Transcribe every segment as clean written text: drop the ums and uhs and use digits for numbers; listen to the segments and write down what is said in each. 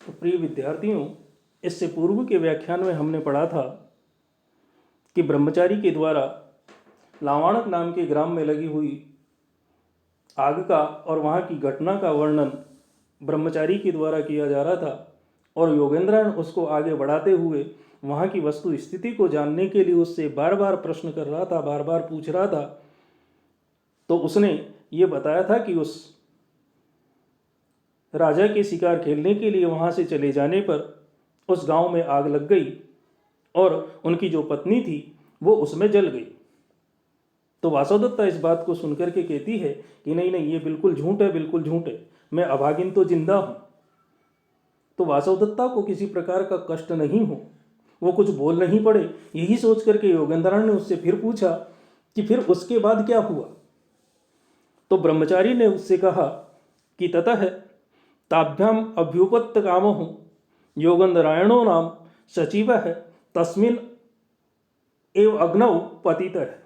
तो प्रिय विद्यार्थियों, इससे पूर्व के व्याख्यान में हमने पढ़ा था कि ब्रह्मचारी के द्वारा लावाणक नाम के ग्राम में लगी हुई आग का और वहाँ की घटना का वर्णन ब्रह्मचारी के द्वारा किया जा रहा था और योगेंद्रायण उसको आगे बढ़ाते हुए वहाँ की वस्तु स्थिति को जानने के लिए उससे बार बार प्रश्न कर रहा था, बार बार पूछ रहा था। तो उसने ये बताया था कि उस राजा के शिकार खेलने के लिए वहाँ से चले जाने पर उस गांव में आग लग गई और उनकी जो पत्नी थी वो उसमें जल गई। तो वासवदत्ता इस बात को सुनकर के कहती है कि नहीं नहीं, ये बिल्कुल झूठ है, बिल्कुल झूठ है, मैं अभागिन तो जिंदा हूँ। तो वासवदत्ता को किसी प्रकार का कष्ट नहीं हो, वो कुछ बोल नहीं पड़े, यही सोच करके योगेंद्रायण ने उससे फिर पूछा कि फिर उसके बाद क्या हुआ। तो ब्रह्मचारी ने उससे कहा कि ततः ताभ्याम अभ्युपत्त कामो योगेंद्रायणो नाम सचिव है तस्मिन एव अग्नौ पतित है।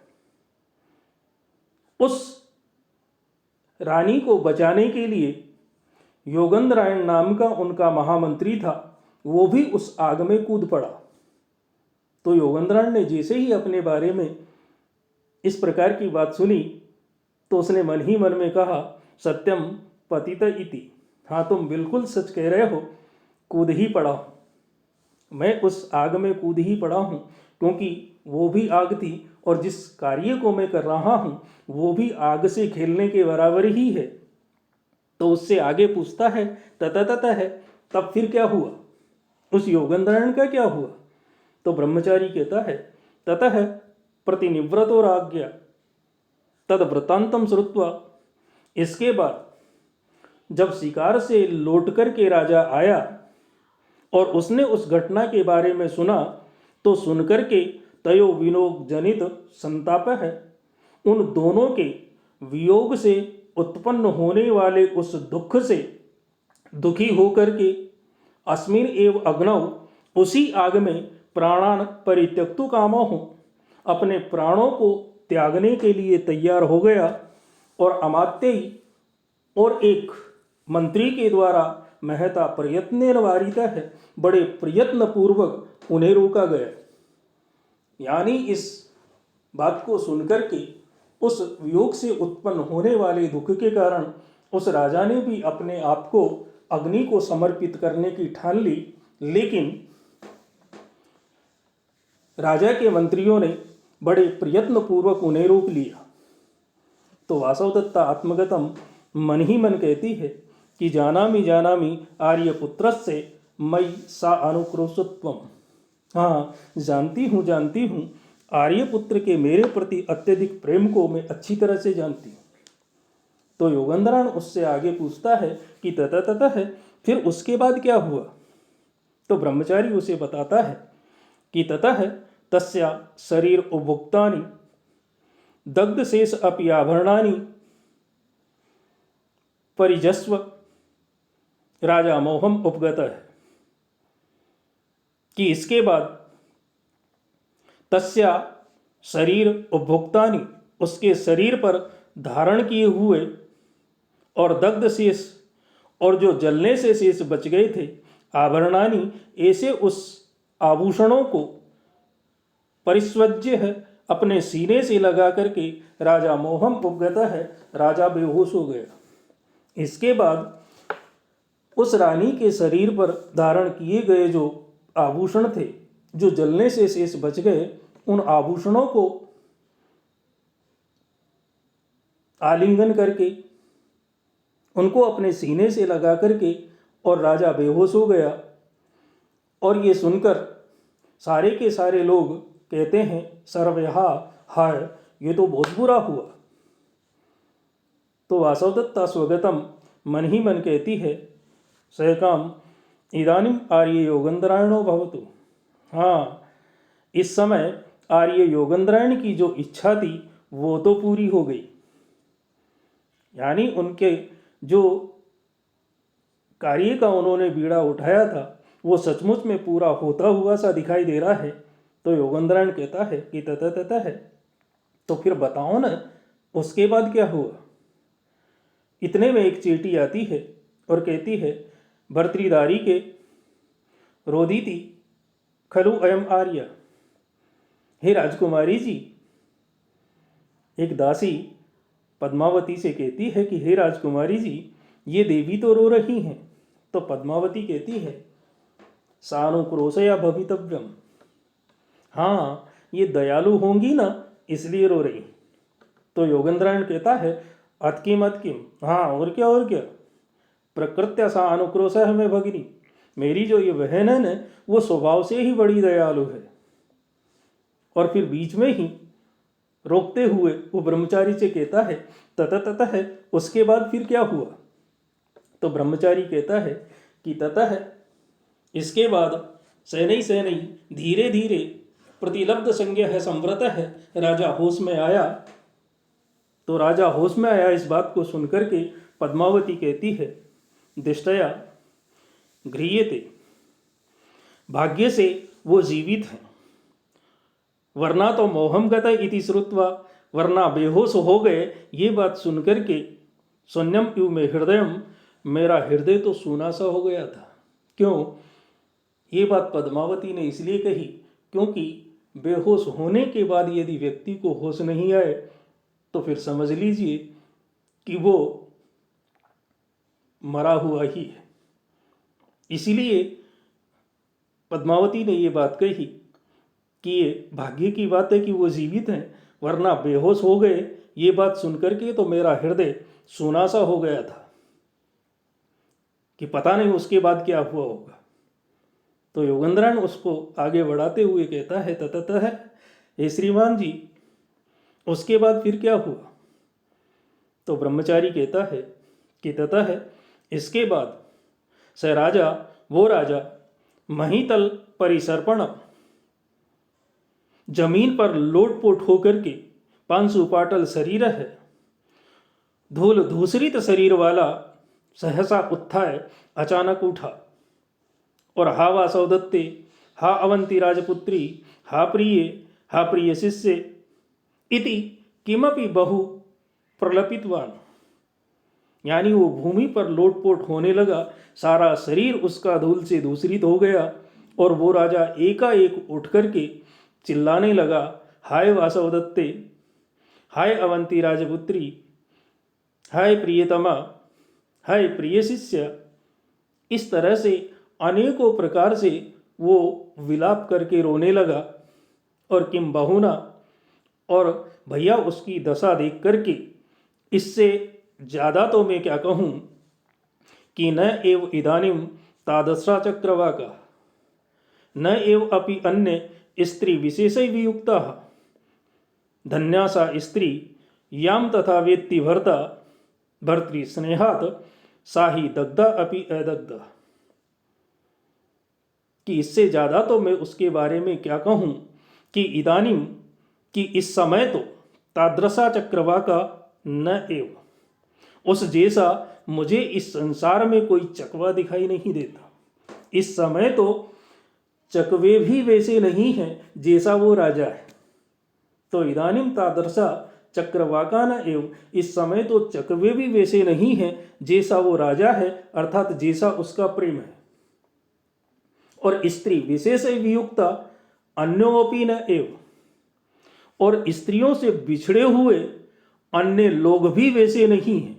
उस रानी को बचाने के लिए योगेंद्रायण नाम का उनका महामंत्री था, वो भी उस आग में कूद पड़ा। तो योगेंद्रायण ने जैसे ही अपने बारे में इस प्रकार की बात सुनी तो उसने मन ही मन में कहा सत्यम पतित इति। हाँ, तुम बिल्कुल सच कह रहे हो, कूद ही पड़ा हूँ, मैं उस आग में कूद ही पड़ा हूँ, क्योंकि वो भी आग थी और जिस कार्य को मैं कर रहा हूँ वो भी आग से खेलने के बराबर ही है। तो उससे आगे पूछता है तथा है, तब फिर क्या हुआ, उस योगेंद्रायण का क्या हुआ। तो ब्रह्मचारी कहता है ततः प्रतिनिवृतो राज्ञा तद वृत्तांतम श्रुत्वा। इसके बाद जब शिकार से लौट कर के राजा आया और उसने उस घटना के बारे में सुना तो सुनकर के तयो वियोग जनित संताप है, उन दोनों के वियोग से उत्पन्न होने वाले उस दुख से दुखी होकर के अस्मिन एव अग्नौ, उसी आग में प्राणान परित्यक्तु कामो हो, अपने प्राणों को त्यागने के लिए तैयार हो गया और अमात्य ही और एक मंत्री के द्वारा महता प्रयत्न वारिता है, बड़े प्रयत्न पूर्वक उन्हें रोका गया। यानी इस बात को सुनकर के उस वियोग से उत्पन्न होने वाले दुख के कारण उस राजा ने भी अपने आप को अग्नि को समर्पित करने की ठान ली, लेकिन राजा के मंत्रियों ने बड़े प्रयत्न पूर्वक उन्हें रोक लिया। तो वासवदत्ता आत्मगतम मन ही मन कहती है कि जानामि आर्यपुत्रस्य मयि सा अनुक्रोशत्वम। हाँ, जानती हूँ आर्यपुत्र के मेरे प्रति अत्यधिक प्रेम को मैं अच्छी तरह से जानती हूँ। तो योगेंद्रायण उससे आगे पूछता है कि ततः है, फिर उसके बाद क्या हुआ। तो ब्रह्मचारी उसे बताता है कि ततः तस्या शरीर उपभुक्तानि दग्ध शेष अपि आभरणानि परिजस्व राजा मोहम उपगत है, कि इसके बाद तस्या शरीर उपभोक्तानि, उसके शरीर पर धारण किए हुए और दग्ध शेष और जो जलने से शेष बच गए थे आभरणानि, ऐसे उस आभूषणों को परिस्वज्य है, अपने सीने से लगा करके राजा मोहम उपगत है, राजा बेहोश हो गया। इसके बाद उस रानी के शरीर पर धारण किए गए जो आभूषण थे, जो जलने से शेष बच गए, उन आभूषणों को आलिंगन करके उनको अपने सीने से लगा करके और राजा बेहोश हो गया। और ये सुनकर सारे के सारे लोग कहते हैं सर्वहा, हाय, ये तो बहुत बुरा हुआ। तो वासवदत्ता स्वगतम मन ही मन कहती है सहकाम इदानीम आर्य योगेंद्रायणो भवतु। हाँ, इस समय आर्य योगेंद्रायण की जो इच्छा थी वो तो पूरी हो गई। यानी उनके जो कार्य का उन्होंने बीड़ा उठाया था वो सचमुच में पूरा होता हुआ सा दिखाई दे रहा है। तो योगेंद्रायण कहता है कि तथा है, तो फिर बताओ ना उसके बाद क्या हुआ। इतने में एक चींटी आती है और कहती है भर्तृहरि के रोदिति खलु अयम आर्य। हे राजकुमारी जी, एक दासी पद्मावती से कहती है कि हे राजकुमारी जी, ये देवी तो रो रही हैं। तो पद्मावती कहती है सानुक्रोशया भवितव्यम, हाँ ये दयालु होंगी ना इसलिए रो रही। तो योगेंद्रायण कहता है अतकिम अतकिम, हाँ और क्या और क्या, प्रकृत्या सा अनुक्रोश है मैं भगिनी, मेरी जो ये बहन है ना वो स्वभाव से ही बड़ी दयालु है। और फिर बीच में ही रोकते हुए वो ब्रह्मचारी से कहता है ततः है, उसके बाद फिर क्या हुआ। तो ब्रह्मचारी कहता है कि ततः इसके बाद शनैः शनैः धीरे धीरे प्रतिलब्ध संज्ञा है संव्रत है, राजा होश में आया। तो राजा होश में आया इस बात को सुनकर के पद्मावती कहती है दिष्टया गृह्यते, भाग्य से वो जीवित हैं, वरना तो मोहम गत इति श्रुत्वा, वरना बेहोश हो गए ये बात सुनकर के शून्यम इव में हृदयम, मेरा हृदय तो सूना सा हो गया था। क्यों? ये बात पद्मावती ने इसलिए कही क्योंकि बेहोश होने के बाद यदि व्यक्ति को होश नहीं आए तो फिर समझ लीजिए कि वो मरा हुआ ही है। इसीलिए पद्मावती ने ये बात कही कि ये भाग्य की बात है कि वो जीवित हैं, वरना बेहोश हो गए ये बात सुनकर के तो मेरा हृदय सूना सा हो गया था कि पता नहीं उसके बाद क्या हुआ होगा। तो योगेंद्रायण उसको आगे बढ़ाते हुए कहता है ततः है, हे श्रीमान जी उसके बाद फिर क्या हुआ। तो ब्रह्मचारी कहता है कि ततः है, इसके बाद स राजा वो राजा महीतल परिसर्पण, जमीन पर लोटपोट होकर के पांशुपाटल शरीर है, धूल धूसरित शरीर वाला सहसा उत्थाय अचानक उठा और हा वासवदत्ते, हा अवंती राजपुत्री, हा प्रिय शिष्य इति किमपि बहु प्रलपितवान, यानी वो भूमि पर लोटपोट होने लगा, सारा शरीर उसका धूल से दूषित हो गया और वो राजा एकाएक उठ करके चिल्लाने लगा हाय वासवदत्ते, हाय अवंती राजपुत्री, हाय प्रियतमा, हाय प्रिय शिष्य। इस तरह से अनेकों प्रकार से वो विलाप करके रोने लगा। और किम बहुना, और भैया उसकी दशा देख करके इससे ज़्यादा तो मैं क्या कहूँ कि न एव इदानीम तादृशा चक्रवाका, न एव अपि अन्य स्त्री विशेषै वियुक्ता, धन्या सा स्त्री याम तथा वेत्ति भर्ता, भर्तृ स्नेहात सा ही दग्धा अपि अदग्धा। कि इससे ज़्यादा तो मैं उसके बारे में क्या कहूँ कि इदानीम, कि इस समय तो तादृशा चक्रवाका न एव, उस जैसा मुझे इस संसार में कोई चकवा दिखाई नहीं देता। इस समय तो चकवे भी वैसे नहीं हैं जैसा वो राजा है। तो इदानीम तादृशा चक्रवाका न एव, इस समय तो चकवे भी वैसे नहीं हैं जैसा वो राजा है, अर्थात जैसा उसका प्रेम है। और स्त्री विशेष वियुक्ता अन्योपि न एव, और स्त्रियों से बिछड़े हुए अन्य लोग भी वैसे नहीं हैं।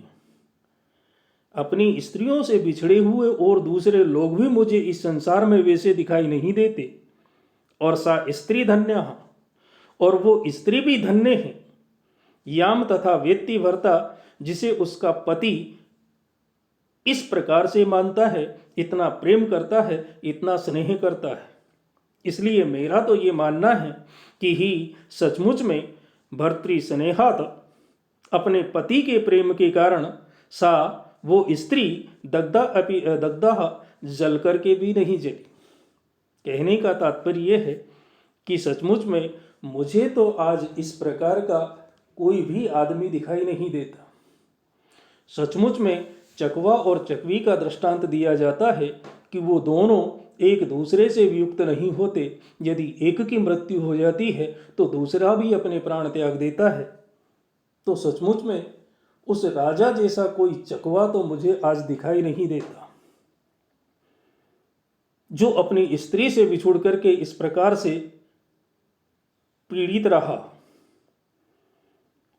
अपनी स्त्रियों से बिछड़े हुए और दूसरे लोग भी मुझे इस संसार में वैसे दिखाई नहीं देते। और सा स्त्री धन्या, और वो स्त्री भी धन्य है। याम तथा वेत्ति भर्ता, जिसे उसका पति इस प्रकार से मानता है, इतना प्रेम करता है, इतना स्नेह करता है। इसलिए मेरा तो ये मानना है कि ही सचमुच में भर्तृ स्नेहात, अपने पति के प्रेम के कारण सा वो स्त्री दग्धा अपि अदग्धा, जल करके भी नहीं जली। कहने का तात्पर्य यह है कि सचमुच में मुझे तो आज इस प्रकार का कोई भी आदमी दिखाई नहीं देता। सचमुच में चकवा और चकवी का दृष्टांत दिया जाता है कि वो दोनों एक दूसरे से वियुक्त नहीं होते। यदि एक की मृत्यु हो जाती है तो दूसरा भी अपने प्राण त्याग देता है। तो सचमुच में उस राजा जैसा कोई चकवा तो मुझे आज दिखाई नहीं देता। जो अपनी स्त्री से बिछुड़ करके इस प्रकार से पीड़ित रहा,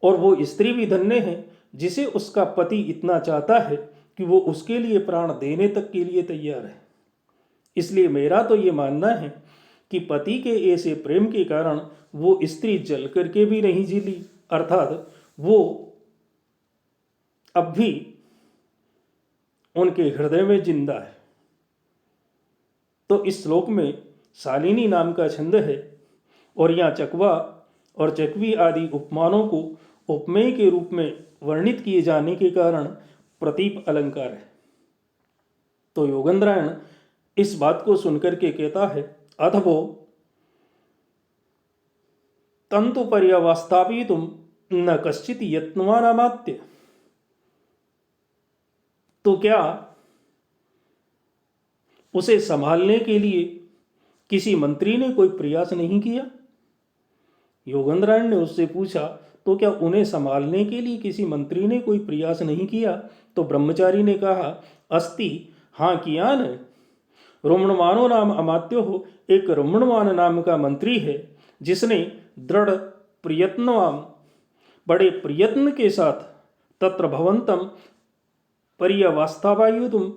और वो स्त्री भी धन्य है जिसे उसका पति इतना चाहता है कि वो उसके लिए प्राण देने तक के लिए तैयार है। इसलिए मेरा तो ये मानना है कि पति के ऐसे प्रेम के कारण वो स्त्री जल करके भी नहीं जी ली, अर्थात वो अब भी उनके हृदय में जिंदा है। तो इस श्लोक में शालिनी नाम का छंद है, और यहाँ चकवा और चकवी आदि उपमानों को उपमेय के रूप में वर्णित किए जाने के कारण प्रतीप अलंकार है। तो योगेंद्रायण इस बात को सुनकर के कहता है, अथवो तंतु पर्यवस्थापितुम न कश्चित यत्नवान अमात्य। तो क्या उसे संभालने के लिए किसी मंत्री ने कोई प्रयास नहीं किया? योगेंद्रायण ने उससे पूछा, तो क्या उन्हें संभालने के लिए किसी मंत्री ने कोई प्रयास नहीं किया? तो ब्रह्मचारी ने कहा, अस्ति, हाँ किया न। रुम्णमानो नाम अमात्यो हो, एक रुम्णमान नाम का मंत्री है जिसने दृढ़ प्रयत्नवान, बड़े प्रयत्न के साथ तत्र भवंतम पर्यवस्थावायुतुम,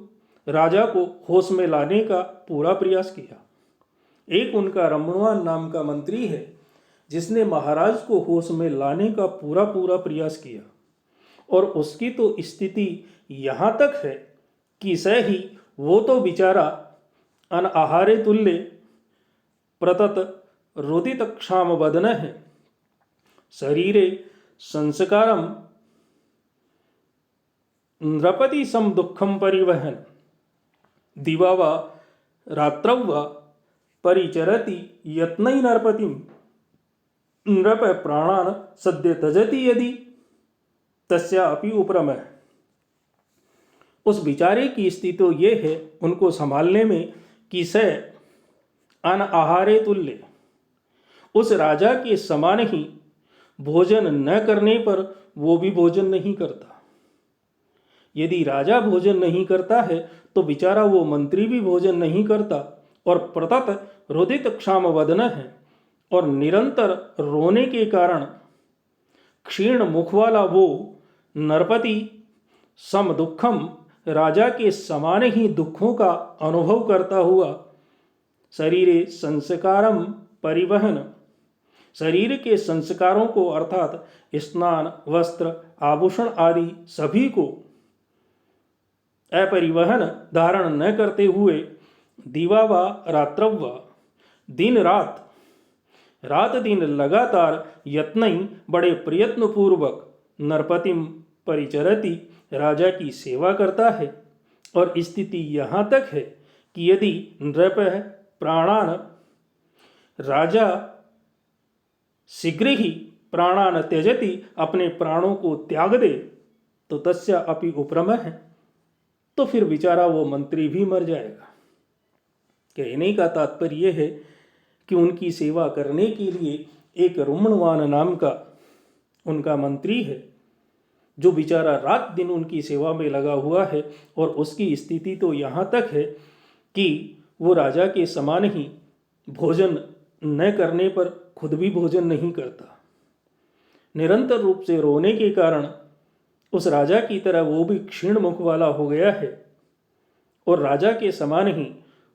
राजा को होश में लाने का पूरा प्रयास किया। एक उनका रमणवान नाम का मंत्री है जिसने महाराज को होश में लाने का पूरा प्रयास किया, और उसकी तो स्थिति यहाँ तक है कि सही वो तो बेचारा अनआहारे तुल्य प्रतत रुदित क्षाम वदन है, शरीरे संस्कारम नृपति सम दुखम परिवहन, दिवा वा रात्रौ वा परिचरति यत्नै नरपतिम, नृप प्राणान सद्य तजति यदि तस्या अपि उपरम। उस बिचारे की स्थिति तो ये है उनको संभालने में कि स अनआहारे तुल्य, उस राजा के समान ही भोजन न करने पर वो भी भोजन नहीं करता। यदि राजा भोजन नहीं करता है तो बेचारा वो मंत्री भी भोजन नहीं करता, और प्रतत रुदित क्षाम वदन है, और निरंतर रोने के कारण क्षीण मुख वाला वो नरपति सम दुखम, राजा के समान ही दुखों का अनुभव करता हुआ, शरीरे संस्कारम परिवहन, शरीर के संस्कारों को अर्थात स्नान, वस्त्र, आभूषण आदि सभी को अपरिवहन धारण न करते हुए, दिवा व रात्रव व, दिन रात, रात दिन लगातार यत्न, बड़े प्रयत्न पूर्वक नरपतिम परिचरति, राजा की सेवा करता है। और स्थिति यहाँ तक है कि यदि नृप प्राणान, राजा शीघ्र ही प्राणान त्यजति, अपने प्राणों को त्याग दे, तो तस्या अपि उपरम है, तो फिर बेचारा वो मंत्री भी मर जाएगा। कहने का तात्पर्य यह है कि उनकी सेवा करने के लिए एक रुम्णवान नाम का उनका मंत्री है जो बेचारा रात दिन उनकी सेवा में लगा हुआ है, और उसकी स्थिति तो यहाँ तक है कि वो राजा के समान ही भोजन न करने पर खुद भी भोजन नहीं करता। निरंतर रूप से रोने के कारण उस राजा की तरह वो भी क्षीण मुख वाला हो गया है, और राजा के समान ही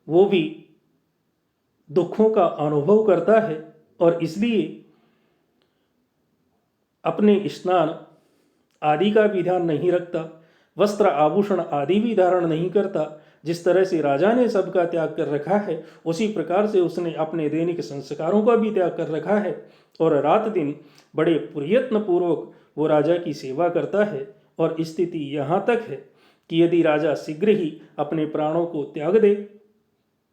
वो भी दुखों का अनुभव करता है, और इसलिए अपने स्नान आदि का भी ध्यान नहीं रखता, वस्त्र आभूषण आदि भी धारण नहीं करता। जिस तरह से राजा ने सबका त्याग कर रखा है, उसी प्रकार से उसने अपने दैनिक संस्कारों का भी त्याग कर रखा है, और रात दिन बड़े प्रयत्न पूर्वक वो राजा की सेवा करता है। और स्थिति यहाँ तक है कि यदि राजा शीघ्र ही अपने प्राणों को त्याग दे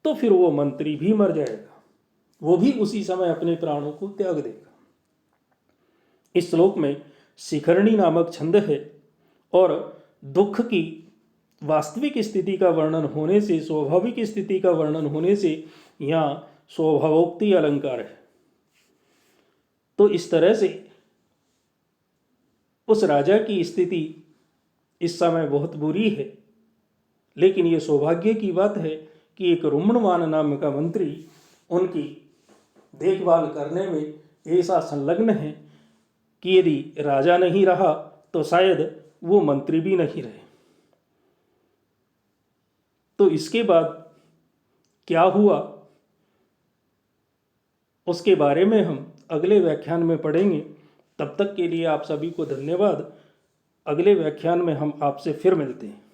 तो फिर वो मंत्री भी मर जाएगा, वो भी उसी समय अपने प्राणों को त्याग देगा। इस श्लोक में शिखरणी नामक छंद है, और दुख की वास्तविक स्थिति का वर्णन होने से, स्वाभाविक स्थिति का वर्णन होने से यहाँ स्वभावोक्ति अलंकार है। तो इस तरह से उस राजा की स्थिति इस समय बहुत बुरी है, लेकिन ये सौभाग्य की बात है कि एक रुम्णवान नाम का मंत्री उनकी देखभाल करने में ऐसा संलग्न है कि यदि राजा नहीं रहा तो शायद वो मंत्री भी नहीं रहे। तो इसके बाद क्या हुआ उसके बारे में हम अगले व्याख्यान में पढ़ेंगे। तब तक के लिए आप सभी को धन्यवाद। अगले व्याख्यान में हम आपसे फिर मिलते हैं।